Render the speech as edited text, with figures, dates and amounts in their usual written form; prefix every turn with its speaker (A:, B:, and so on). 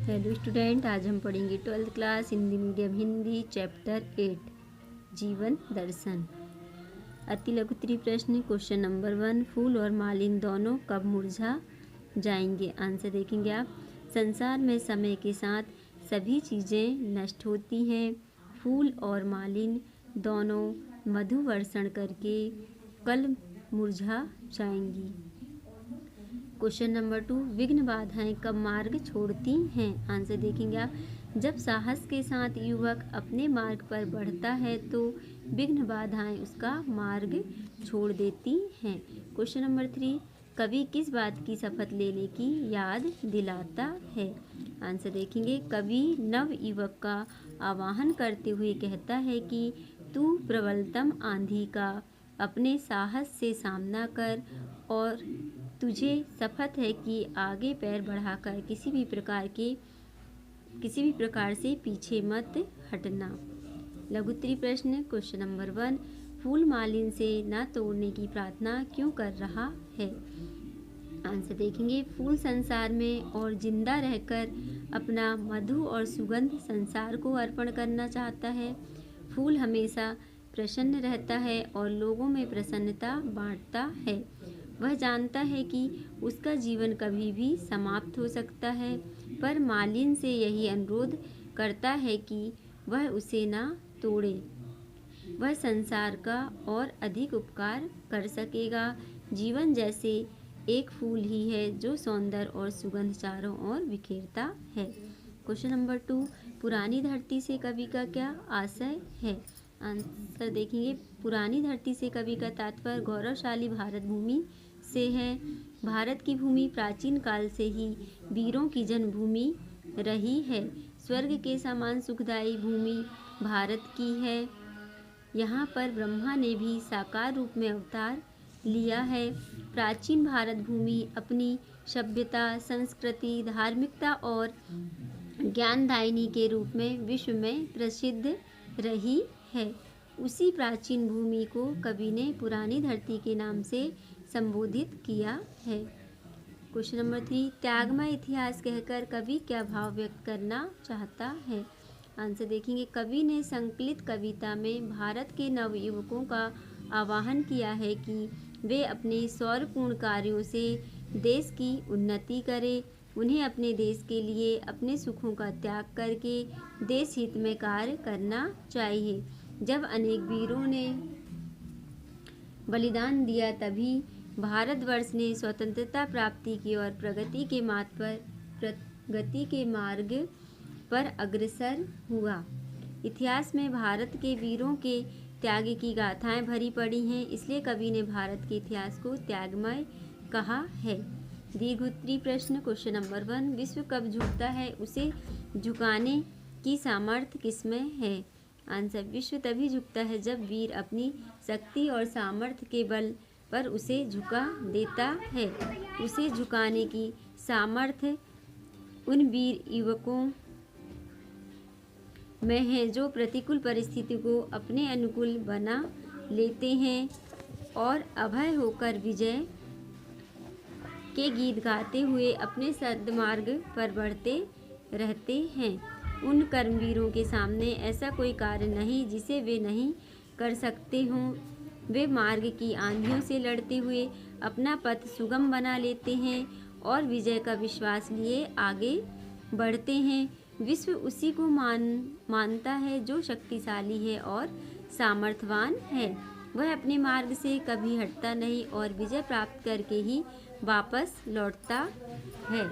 A: Hello student, आज हम पढ़ेंगे 12th class Hindi medium Hindi chapter 8 जीवन दर्शन। अति लघुत्तरीय प्रश्न क्वेश्चन नंबर 1, फूल और मालिन दोनों कब मुरझा जाएंगे? आंसर देखेंगे आप। संसार में समय के साथ सभी चीज़ें नष्ट होती हैं। फूल और मालिन दोनों मधु वर्षण करके कल मुरझा जाएंगी। क्वेश्चन नंबर 2, विघ्न बाधाएं कब मार्ग छोड़ती हैं? आंसर देखेंगे आप। जब साहस के साथ युवक अपने मार्ग पर बढ़ता है तो विघ्न बाधाएं उसका मार्ग छोड़ देती हैं। क्वेश्चन नंबर 3, कवि किस बात की शपथ लेने की याद दिलाता है? आंसर देखेंगे। कवि नव युवक का आह्वान करते हुए कहता है कि तू प्रबलतम आंधी का अपने साहस से सामना कर और तुझे शपथ है कि आगे पैर बढ़ाकर किसी भी प्रकार से पीछे मत हटना। लघुत्तरीय प्रश्न क्वेश्चन नंबर 1, फूल मालिन से न तोड़ने की प्रार्थना क्यों कर रहा है? आंसर देखेंगे। फूल संसार में और जिंदा रहकर अपना मधु और सुगंध संसार को अर्पण करना चाहता है। फूल हमेशा प्रसन्न रहता है और लोगों में प्रसन्नता बांटता है। वह जानता है कि उसका जीवन कभी भी समाप्त हो सकता है, पर मालिन से यही अनुरोध करता है कि वह उसे ना तोड़े। वह संसार का और अधिक उपकार कर सकेगा। जीवन जैसे एक फूल ही है जो सौंदर्य और सुगंध चारों ओर बिखेरता है। क्वेश्चन नंबर 2, पुरानी धरती से कवि का क्या आशय है? आंसर देखेंगे। पुरानी धरती से कवि का तात्पर्य गौरवशाली भारत भूमि से है। भारत की भूमि प्राचीन काल से ही वीरों की जन्मभूमि रही है। स्वर्ग के समान सुखदायी भूमि भारत की है। यहाँ पर ब्रह्मा ने भी साकार रूप में अवतार लिया है। प्राचीन भारत भूमि अपनी सभ्यता, संस्कृति, धार्मिकता और ज्ञानदायिनी के रूप में विश्व में प्रसिद्ध रही है। उसी प्राचीन भूमि को कवि ने पुरानी धरती के नाम से संबोधित किया है। क्वेश्चन नंबर 3, त्यागमय इतिहास कहकर कवि क्या भाव व्यक्त करना चाहता है? आंसर देखेंगे। कवि ने संकलित कविता में भारत के नवयुवकों का आह्वान किया है कि वे अपने शौर्यपूर्ण कार्यों से देश की उन्नति करें। उन्हें अपने देश के लिए अपने सुखों का त्याग करके देश हित में कार्य करना चाहिए। जब अनेक वीरों ने बलिदान दिया तभी भारतवर्ष ने स्वतंत्रता प्राप्ति की और प्रगति के मार्ग पर अग्रसर हुआ। इतिहास में भारत के वीरों के त्याग की गाथाएं भरी पड़ी हैं, इसलिए कवि ने भारत के इतिहास को त्यागमय कहा है। दीर्घोत्तरीय प्रश्न क्वेश्चन नंबर 1, विश्व कब झुकता है? उसे झुकाने की सामर्थ्य किसमें है? आंसर, विश्व तभी झुकता है जब वीर अपनी शक्ति और सामर्थ्य के बल पर उसे झुका देता है। उसे झुकाने की सामर्थ्य उन वीर युवकों में है जो प्रतिकूल परिस्थिति को अपने अनुकूल बना लेते हैं और अभय होकर विजय के गीत गाते हुए अपने सद्मार्ग पर बढ़ते रहते हैं। उन कर्मवीरों के सामने ऐसा कोई कार्य नहीं जिसे वे नहीं कर सकते हों। वे मार्ग की आंधियों से लड़ते हुए अपना पथ सुगम बना लेते हैं और विजय का विश्वास लिए आगे बढ़ते हैं। विश्व उसी को मानता है जो शक्तिशाली है और सामर्थ्यवान है। वह अपने मार्ग से कभी हटता नहीं और विजय प्राप्त करके ही वापस लौटता है।